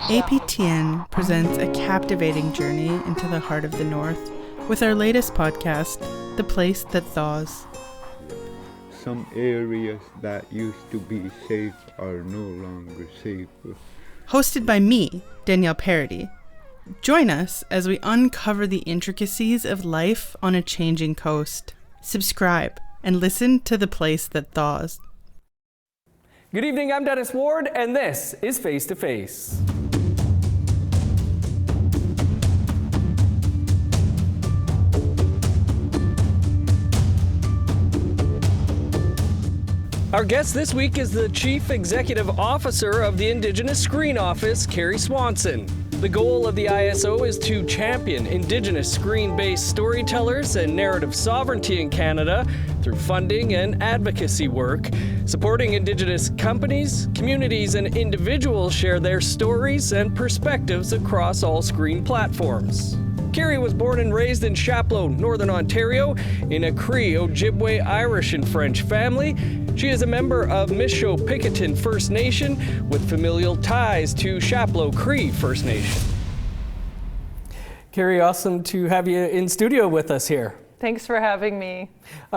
APTN presents a captivating journey into the heart of the North with our latest podcast, The Place That Thaws. Some areas that used to be safe are no longer safe. Hosted by me, Danielle Parody. Join us as we uncover the intricacies of life on a changing coast. Subscribe and listen to The Place That Thaws. Good evening, I'm Dennis Ward, and this is Face to Face. Our guest this week is the Chief Executive Officer of the Indigenous Screen Office, Kerry Swanson. The goal of the ISO is to champion Indigenous screen-based storytellers and narrative sovereignty in Canada through funding and advocacy work, supporting Indigenous companies, communities, and individuals share their stories and perspectives across all screen platforms. Kerry was born and raised in Chapleau, Northern Ontario, in a Cree, Ojibwe, Irish, and French family. She is a member of Michot-Picotin First Nation with familial ties to Chapleau Cree First Nation. Kerry, awesome to have you in studio with us here. Thanks for having me.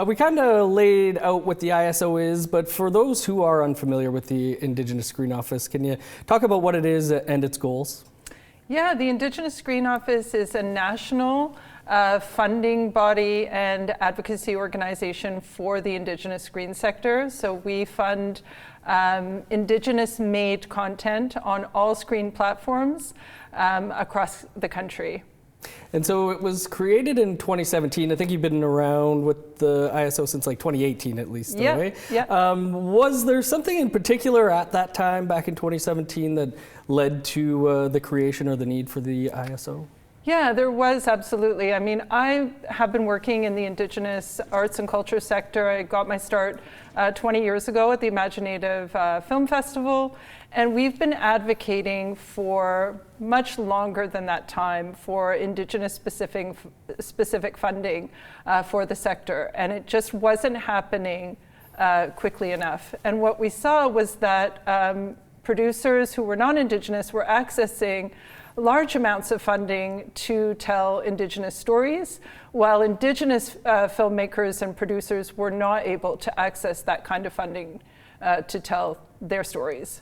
We kind of laid out what the ISO is, but for those who are unfamiliar with the Indigenous Screen Office, can you talk about what it is and its goals? Yeah, the Indigenous Screen Office is a national funding body and advocacy organization for the Indigenous screen sector. So we fund Indigenous-made content on all screen platforms across the country. And so it was created in 2017. I think you've been around with the ISO since like 2018 at least, right? Yeah. Was there something in particular at that time, back in 2017, that led to the creation or the need for the ISO? Yeah, there was, absolutely. I mean, I have been working in the Indigenous arts and culture sector. I got my start 20 years ago at the Imaginative Film Festival, and we've been advocating for much longer than that time for Indigenous specific funding for the sector, and it just wasn't happening quickly enough. And what we saw was that producers who were non-Indigenous were accessing large amounts of funding to tell Indigenous stories, while Indigenous filmmakers and producers were not able to access that kind of funding to tell their stories.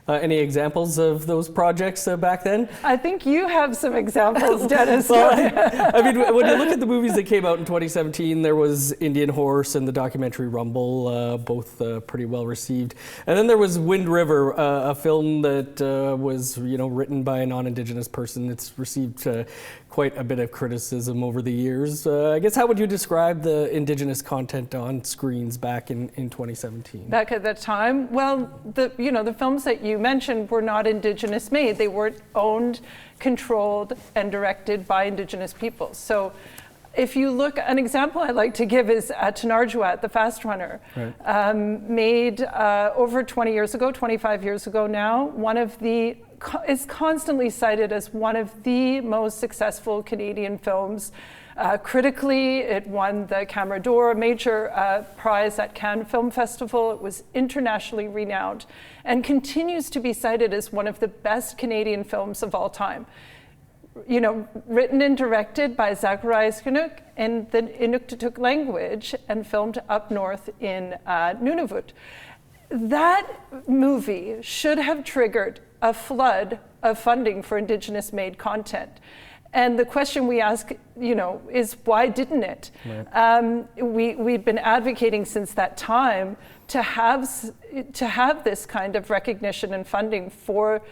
Any examples of those projects back then? I think you have some examples, Dennis. Well, I mean, when you look at the movies that came out in 2017, there was Indian Horse and the documentary Rumble, both pretty well received. And then there was Wind River, a film that was, written by a non-Indigenous person. It's received quite a bit of criticism over the years. I guess, how would you describe the Indigenous content on screens back in 2017? Back at that time, well, the films that you mentioned were not Indigenous made. They weren't owned, controlled, and directed by Indigenous peoples. So if you look, an example I like to give is Tenarjuat, The Fast Runner, right. Made over 20 years ago, 25 years ago now, is constantly cited as one of the most successful Canadian films. Critically, it won the Camera d'Or, a major prize at Cannes Film Festival. It was internationally renowned and continues to be cited as one of the best Canadian films of all time. Written and directed by Zacharias Canuck in the Inuktitut language and filmed up north in Nunavut. That movie should have triggered a flood of funding for Indigenous-made content. And the question we ask, is why didn't it? Right. We've been advocating since that time to have this kind of recognition and funding for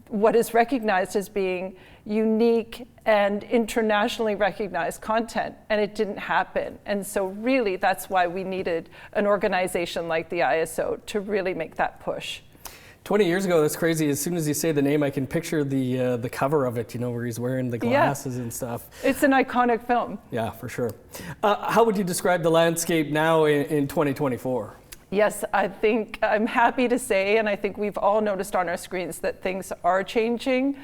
what is recognized as being unique and internationally recognized content, and it didn't happen. And so really that's why we needed an organization like the ISO to really make that push. 20 years ago, that's crazy. As soon as you say the name, I can picture the cover of it, where he's wearing the glasses and stuff. It's an iconic film. Yeah, for sure. How would you describe the landscape now in 2024? Yes, I think I'm happy to say, and I think we've all noticed on our screens that things are changing.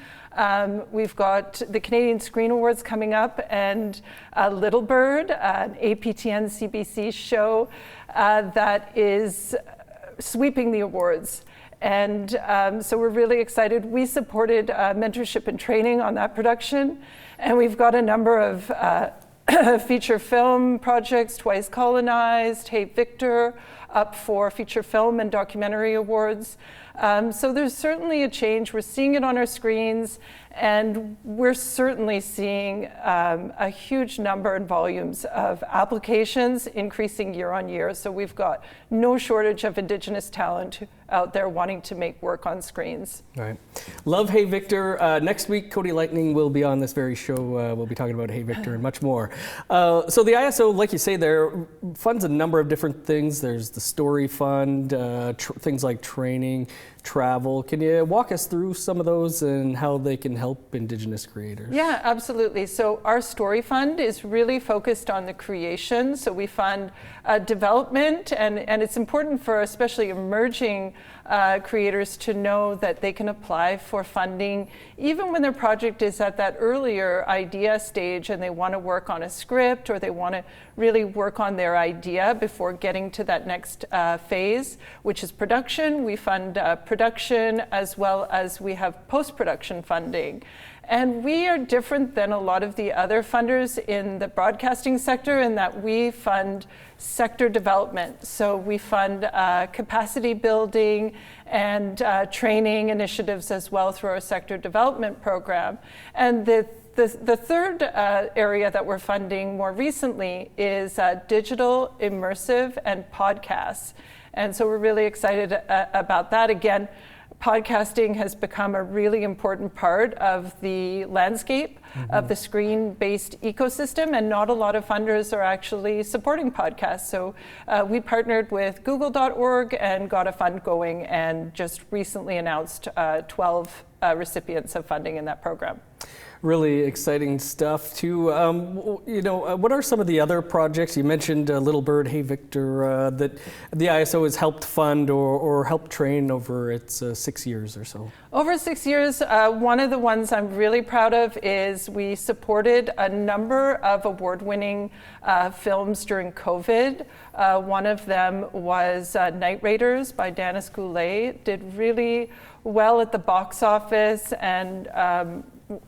We've got the Canadian Screen Awards coming up, and Little Bird, an APTN CBC show that is sweeping the awards. And so we're really excited. We supported mentorship and training on that production, and we've got a number of feature film projects, Twice Colonized, Hey Victor, up for feature film and documentary awards. So there's certainly a change. We're seeing it on our screens, and we're certainly seeing a huge number and volumes of applications increasing year on year. So we've got no shortage of Indigenous talent out there wanting to make work on screens. All right. Love Hey Victor. Next week, Cody Lightning will be on this very show. We'll be talking about Hey Victor and much more. So the ISO, like you say, there funds a number of different things. There's the Story Fund, things like training, travel. Can you walk us through some of those and how they can help Indigenous creators? Yeah, absolutely. So our Story Fund is really focused on the creation. So we fund development, and it's important for especially emerging creators to know that they can apply for funding even when their project is at that earlier idea stage and they want to work on a script or they want to really work on their idea before getting to that next phase, which is production. We fund production as well as we have post-production funding. And we are different than a lot of the other funders in the broadcasting sector in that we fund sector development. So we fund capacity building and training initiatives as well through our sector development program. And the third area that we're funding more recently is digital, immersive, and podcasts. And so we're really excited about that. Again, podcasting has become a really important part of the landscape of the screen-based ecosystem, and not a lot of funders are actually supporting podcasts. So we partnered with Google.org and got a fund going, and just recently announced 12 recipients of funding in that program. Really exciting stuff too. What are some of the other projects? You mentioned Little Bird, Hey Victor, that the ISO has helped fund or helped train over its 6 years or so. Over 6 years, one of the ones I'm really proud of is we supported a number of award-winning films during COVID. One of them was Night Raiders by Dennis Goulet. Did really well at the box office and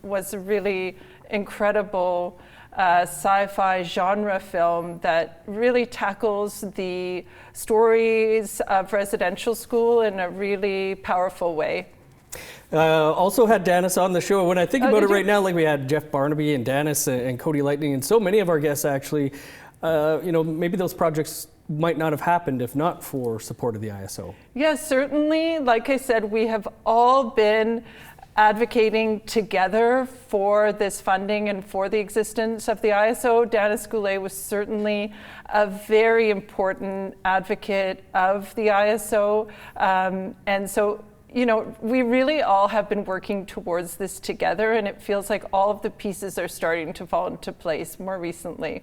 was a really incredible sci-fi genre film that really tackles the stories of residential school in a really powerful way. Also had Dennis on the show. When I think about it right now, like we had Jeff Barnaby and Dennis and Cody Lightning and so many of our guests actually, maybe those projects might not have happened if not for support of the ISO. Yes, certainly. Like I said, we have all been advocating together for this funding and for the existence of the ISO. Dennis Goulet was certainly a very important advocate of the ISO. And so, we really all have been working towards this together, and it feels like all of the pieces are starting to fall into place more recently.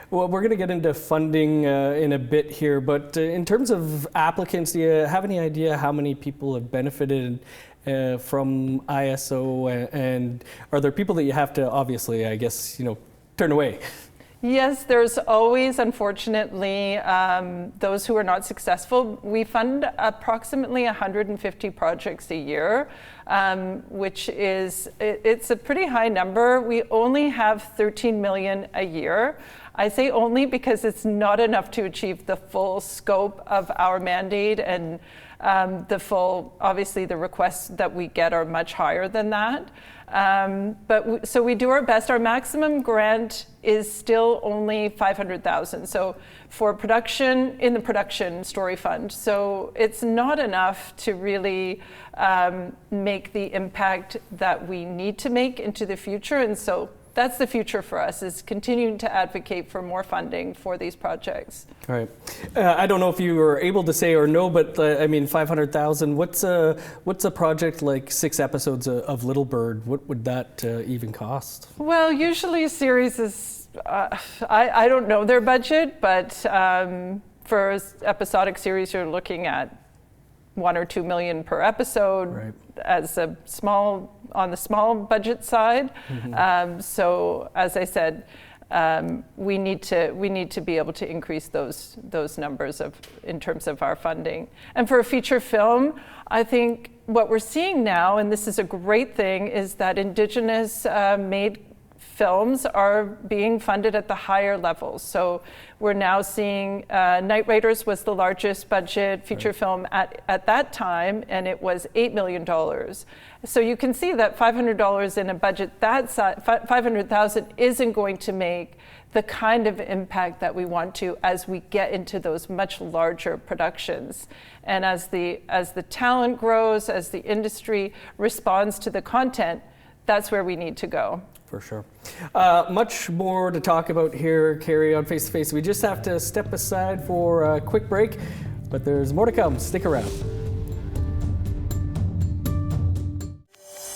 Well, we're going to get into funding in a bit here, but in terms of applicants, do you have any idea how many people have benefited from ISO, and are there people that you have to obviously, I guess, turn away? Yes, there's always, unfortunately, those who are not successful. We fund approximately 150 projects a year, which is, it's a pretty high number. We only have 13 million a year. I say only because it's not enough to achieve the full scope of our mandate, and obviously the requests that we get are much higher than that. So we do our best. Our maximum grant is still only 500,000. So for production, in the production story fund. So it's not enough to really make the impact that we need to make into the future. And so that's the future for us, is continuing to advocate for more funding for these projects. All right. I don't know if you were able to say or no, but 500,000, what's a project like 6 episodes of Little Bird? What would that even cost? Well, usually a series is, I don't know their budget, but for episodic series, you're looking at 1 or 2 million per episode. Right. As on the small budget side. So as I said, we need to be able to increase those numbers in terms of our funding. And for a feature film, I think what we're seeing now, and this is a great thing, is that Indigenous made films are being funded at the higher levels. So we're now seeing Night Raiders was the largest budget feature film at that time, and it was $8 million. So you can see that $500 in a budget that size, $500,000 isn't going to make the kind of impact that we want to as we get into those much larger productions. And as the talent grows, as the industry responds to the content, that's where we need to go. For sure. Much more to talk about here, Kerry, on Face to Face. We just have to step aside for a quick break, but there's more to come. Stick around.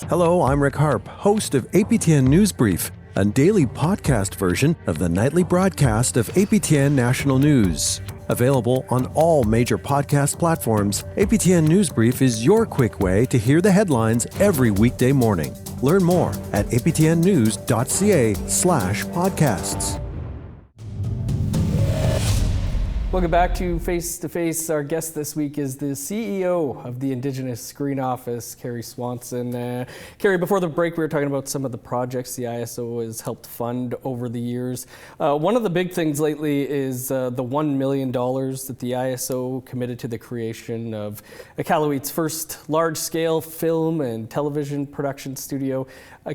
Hello, I'm Rick Harp, host of APTN News Brief, a daily podcast version of the nightly broadcast of APTN National News. Available on all major podcast platforms, APTN News Brief is your quick way to hear the headlines every weekday morning. Learn more at aptnnews.ca/podcasts. Welcome back to Face to Face. Our guest this week is the CEO of the Indigenous Screen Office, Kerry Swanson. Kerry, before the break, we were talking about some of the projects the ISO has helped fund over the years. One of the big things lately is the $1 million that the ISO committed to the creation of Iqaluit's first large-scale film and television production studio.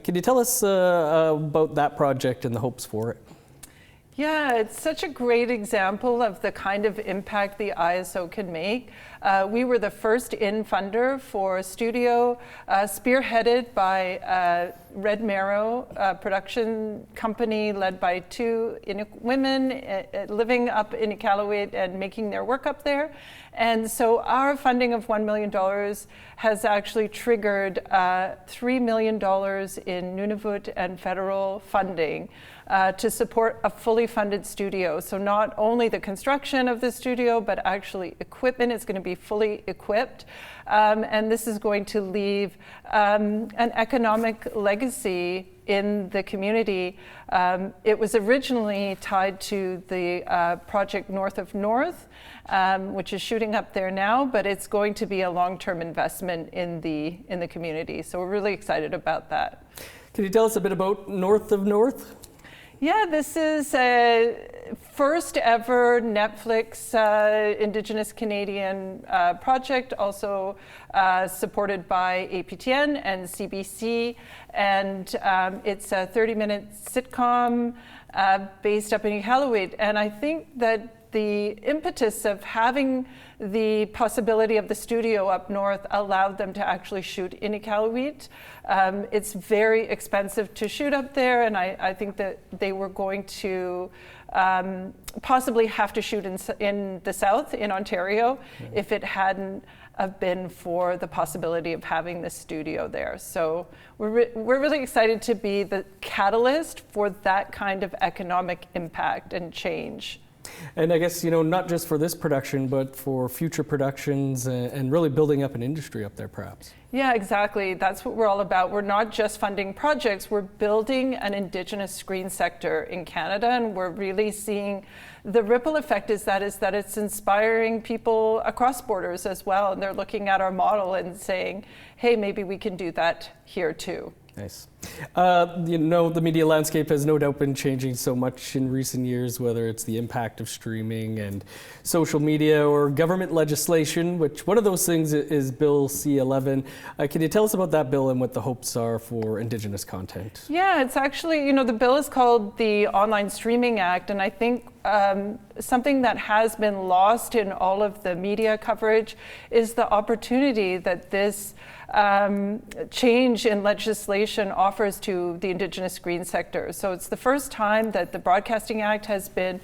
Can you tell us about that project and the hopes for it? Yeah, it's such a great example of the kind of impact the ISO can make. We were the first in-funder for a studio spearheaded by Red Marrow, a production company led by two Inuk women living up in Iqaluit and making their work up there. And so our funding of $1 million has actually triggered $3 million in Nunavut and federal funding to support a fully funded studio. So not only the construction of the studio, but actually equipment is going to be fully equipped. And this is going to leave an economic legacy in the community. It was originally tied to the project North of North, which is shooting up there now, but it's going to be a long-term investment in the community. So we're really excited about that. Can you tell us a bit about North of North? Yeah, this is a first ever Netflix Indigenous Canadian project, also supported by APTN and CBC. And it's a 30-minute sitcom based up in Iqaluit. And I think that the impetus of having the possibility of the studio up north allowed them to actually shoot in Iqaluit. It's very expensive to shoot up there, and I think that they were going to possibly have to shoot in the south, in Ontario, if it hadn't have been for the possibility of having the studio there. So we're really excited to be the catalyst for that kind of economic impact and change. And I guess, not just for this production, but for future productions and really building up an industry up there, perhaps. Yeah, exactly. That's what we're all about. We're not just funding projects, we're building an Indigenous screen sector in Canada, and we're really seeing the ripple effect is that it's inspiring people across borders as well, and they're looking at our model and saying, hey, maybe we can do that here too. Nice. The media landscape has no doubt been changing so much in recent years, whether it's the impact of streaming and social media or government legislation, which one of those things is Bill C-11. Can you tell us about that bill and what the hopes are for Indigenous content? Yeah, it's actually, the bill is called the Online Streaming Act, and I think something that has been lost in all of the media coverage is the opportunity that this change in legislation offers to the Indigenous screen sector. So it's the first time that the Broadcasting Act has been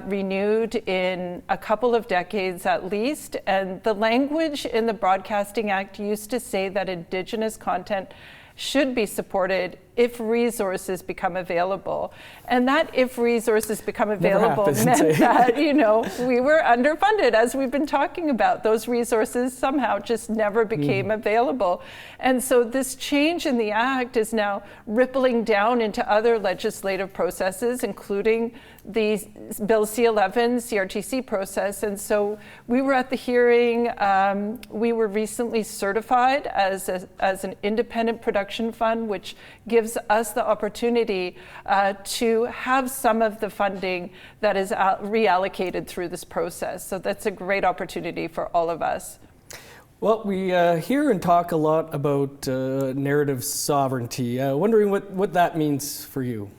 renewed in a couple of decades at least, and the language in the Broadcasting Act used to say that Indigenous content should be supported if resources become available. And that if resources become available happens, meant that, we were underfunded, as we've been talking about. Those resources somehow just never became available. And so this change in the Act is now rippling down into other legislative processes, including the Bill C-11 CRTC process. And so we were at the hearing. We were recently certified as an independent production fund, which gives us the opportunity to have some of the funding that is reallocated through this process. So that's a great opportunity for all of us. Well, we hear and talk a lot about narrative sovereignty. Wondering what that means for you.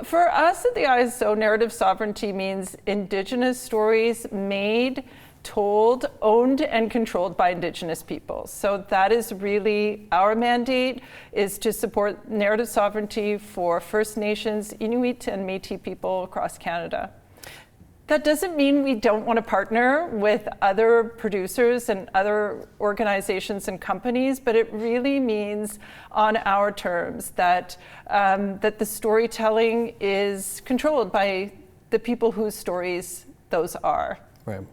For us at the ISO, narrative sovereignty means Indigenous stories made, told, owned, and controlled by Indigenous people. So that is really our mandate, is to support narrative sovereignty for First Nations, Inuit, and Métis people across Canada. That doesn't mean we don't want to partner with other producers and other organizations and companies, but it really means on our terms that the storytelling is controlled by the people whose stories those are. Right.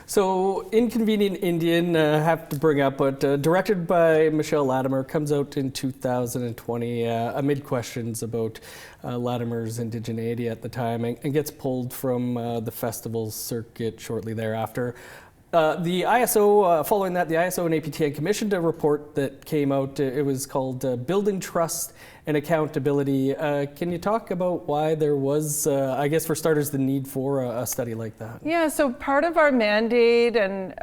So, Inconvenient Indian, have to bring up, but directed by Michelle Latimer, comes out in 2020 amid questions about Latimer's indigeneity at the time, and gets pulled from the festival circuit shortly thereafter. The ISO, following that, the ISO and APTN commissioned a report that came out. It was called Building Trust and Accountability. Can you talk about why there was, I guess for starters, the need for a study like that? Yeah, so part of our mandate and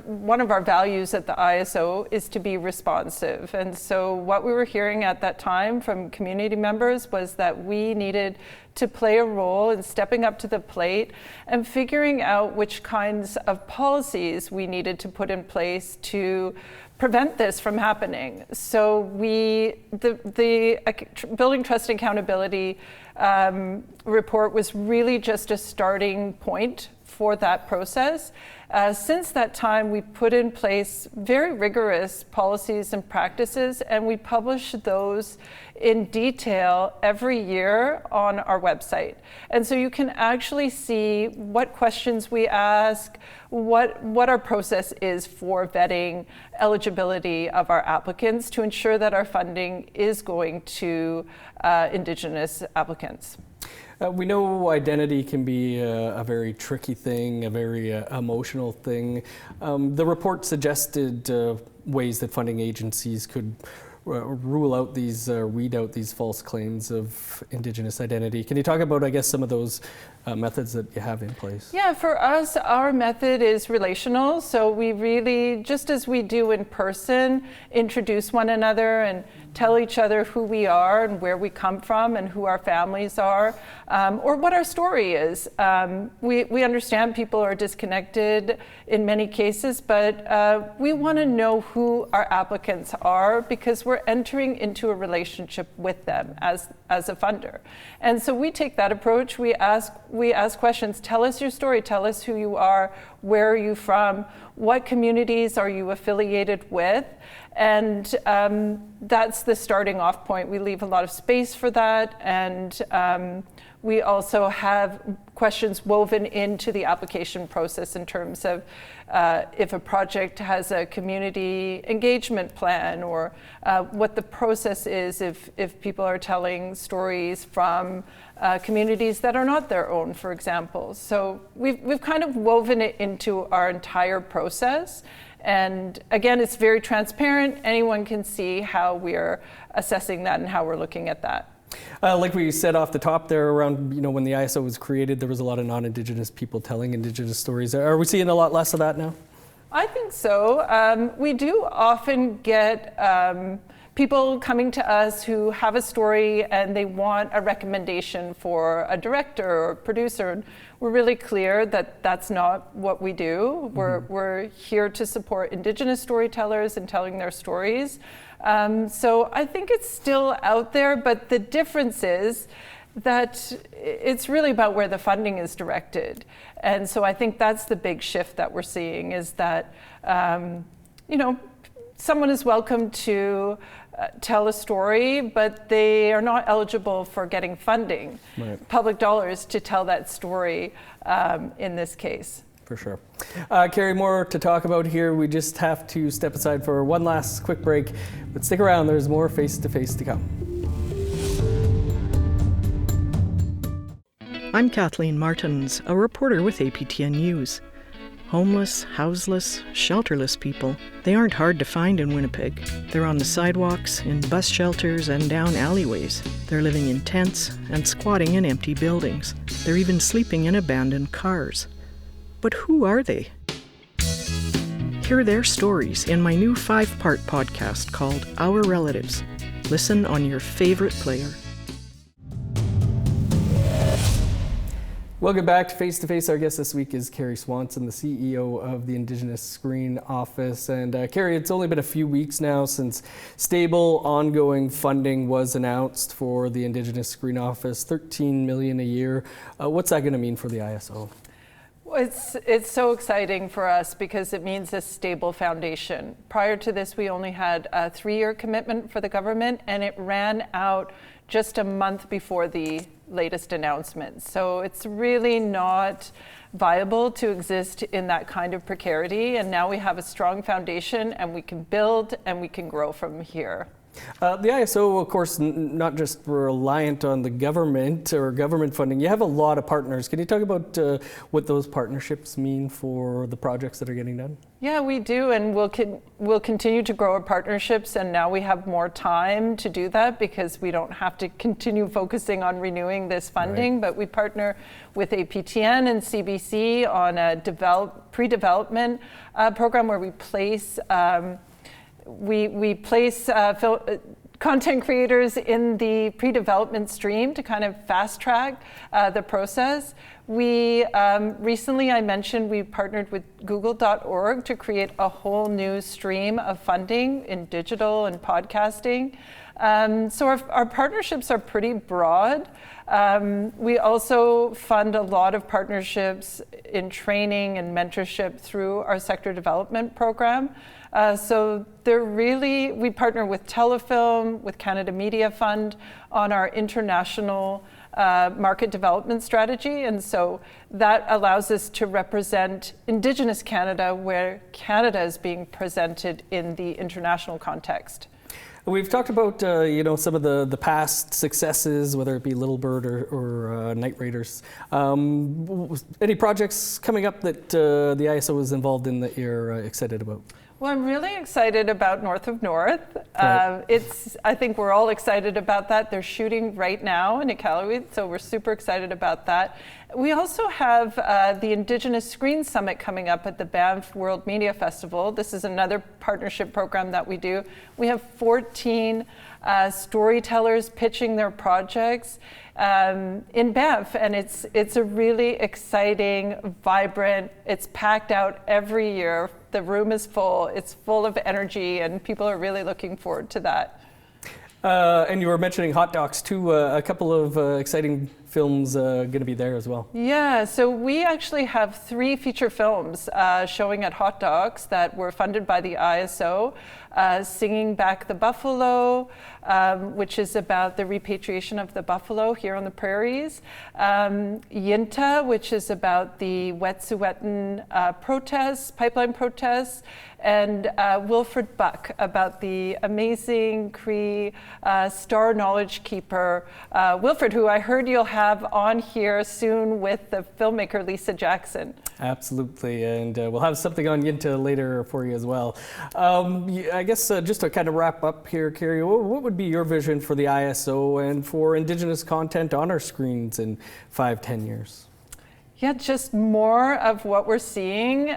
one of our values at the ISO is to be responsive. And so what we were hearing at that time from community members was that we needed to play a role in stepping up to the plate and figuring out which kinds of policies we needed to put in place to prevent this from happening. So the Building Trust and Accountability report was really just a starting point for that process. Since that time, we put in place very rigorous policies and practices, and we publish those in detail every year on our website. And so you can actually see what questions we ask, what our process is for vetting eligibility of our applicants to ensure that our funding is going to Indigenous applicants. We know identity can be a very tricky thing, a very emotional thing. The report suggested ways that funding agencies could rule out these, weed out these false claims of Indigenous identity. Can you talk about, I guess, some of those methods that you have in place? Yeah, for us, our method is relational. So we really, just as we do in person, introduce one another and tell each other who we are and where we come from and who our families are, or what our story is. We understand people are disconnected in many cases, but we want to know who our applicants are because we're entering into a relationship with them as a funder. And so we take that approach. We ask questions. Tell us your story. Tell us who you are. Where are you from? What communities are you affiliated with? And that's the starting off point. We leave a lot of space for that. And we also have questions woven into the application process in terms of if a project has a community engagement plan, or what the process is if people are telling stories from communities that are not their own, for example. So we've kind of woven it into our entire process. And again, it's very transparent. Anyone can see how we're assessing that and how we're looking at that. Like we said off the top there, around when the ISO was created, there was a lot of non-Indigenous people telling Indigenous stories. Are we seeing a lot less of that now? I think so. We do often get people coming to us who have a story and they want a recommendation for a director or producer. And we're really clear that that's not what we do. We're here to support Indigenous storytellers in telling their stories. So I think it's still out there, but the difference is that it's really about where the funding is directed. And so I think that's the big shift that we're seeing, is that, someone is welcome to tell a story, but they are not eligible for getting funding, public dollars to tell that story in this case. For sure. Kerry, more to talk about here. We just have to step aside for one last quick break, but stick around, there's more Face to Face to come. I'm Kathleen Martins, a reporter with APTN News. Homeless, houseless, shelterless people, they aren't hard to find in Winnipeg. They're on the sidewalks, in bus shelters, and down alleyways. They're living in tents and squatting in empty buildings. They're even sleeping in abandoned cars. But who are they? Hear their stories in my new 5-part podcast called Our Relatives. Listen on your favorite player. Welcome back to Face to Face. Our guest this week is Kerry Swanson, the CEO of the Indigenous Screen Office. And Kerry, it's only been a few weeks now since stable, ongoing funding was announced for the Indigenous Screen Office, $13 million a year. What's that going to mean for the ISO? It's so exciting for us because it means a stable foundation. Prior to this, we only had a 3-year commitment for the government, and it ran out just a month before the latest announcement. So it's really not viable to exist in that kind of precarity, and now we have a strong foundation and we can build and we can grow from here. The ISO, of course, not just reliant on the government or government funding. You have a lot of partners. Can you talk about what those partnerships mean for the projects that are getting done? Yeah, we do, and we'll continue to grow our partnerships, and now we have more time to do that because we don't have to continue focusing on renewing this funding, Right. But we partner with APTN and CBC on a pre-development program where we place content creators in the pre-development stream to kind of fast track the process. We recently, I mentioned, we partnered with Google.org to create a whole new stream of funding in digital and podcasting. So our partnerships are pretty broad. We also fund a lot of partnerships in training and mentorship through our sector development program. So we partner with Telefilm, with Canada Media Fund on our international market development strategy. And so that allows us to represent Indigenous Canada where Canada is being presented in the international context. We've talked about some of the past successes, whether it be Little Bird or Night Raiders. Any projects coming up that the ISO is involved in that you're excited about? Well, I'm really excited about North of North. Right. I think we're all excited about that. They're shooting right now in Iqaluit, so we're super excited about that. We also have the Indigenous Screen Summit coming up at the Banff World Media Festival. This is another partnership program that we do. We have 14 storytellers pitching their projects in Banff, and it's a really exciting, vibrant, it's packed out every year. The room is full, it's full of energy, and people are really looking forward to that. And you were mentioning Hot Docs too, a couple of exciting films going to be there as well. Yeah, so we actually have 3 feature films showing at Hot Docs that were funded by the ISO. Singing Back the Buffalo, which is about the repatriation of the buffalo here on the prairies. Yinta, which is about the Wet'suwet'en protests, pipeline protests. And Wilfred Buck, about the amazing Cree star knowledge keeper, Wilfred, who I heard you'll have on here soon with the filmmaker Lisa Jackson. Absolutely, and we'll have something on Yinta later for you as well. I guess just to kind of wrap up here, Kerry, what would be your vision for the ISO and for Indigenous content on our screens in 5-10 years? Yeah, just more of what we're seeing,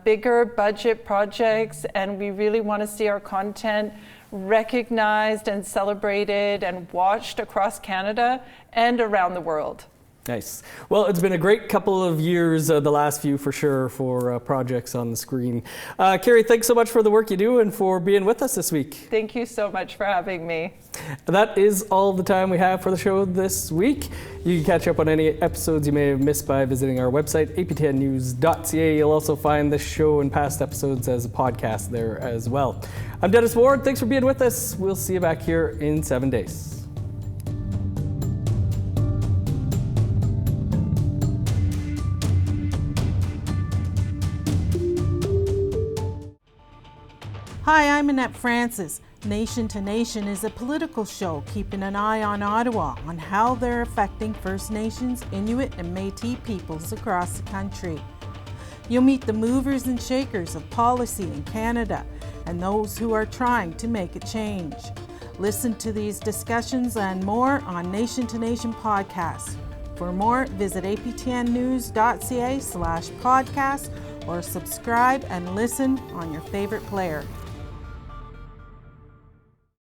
bigger budget projects, and we really want to see our content recognized and celebrated and watched across Canada and around the world. Nice. Well, it's been a great couple of years, the last few for sure, for projects on the screen. Kerry, thanks so much for the work you do and for being with us this week. Thank you so much for having me. That is all the time we have for the show this week. You can catch up on any episodes you may have missed by visiting our website, aptnnews.ca. You'll also find this show and past episodes as a podcast there as well. I'm Dennis Ward. Thanks for being with us. We'll see you back here in 7 days. Hi, I'm Annette Francis. Nation to Nation is a political show keeping an eye on Ottawa on how they're affecting First Nations, Inuit, and Métis peoples across the country. You'll meet the movers and shakers of policy in Canada and those who are trying to make a change. Listen to these discussions and more on Nation to Nation podcast. For more, visit aptnnews.ca/podcast or subscribe and listen on your favorite player.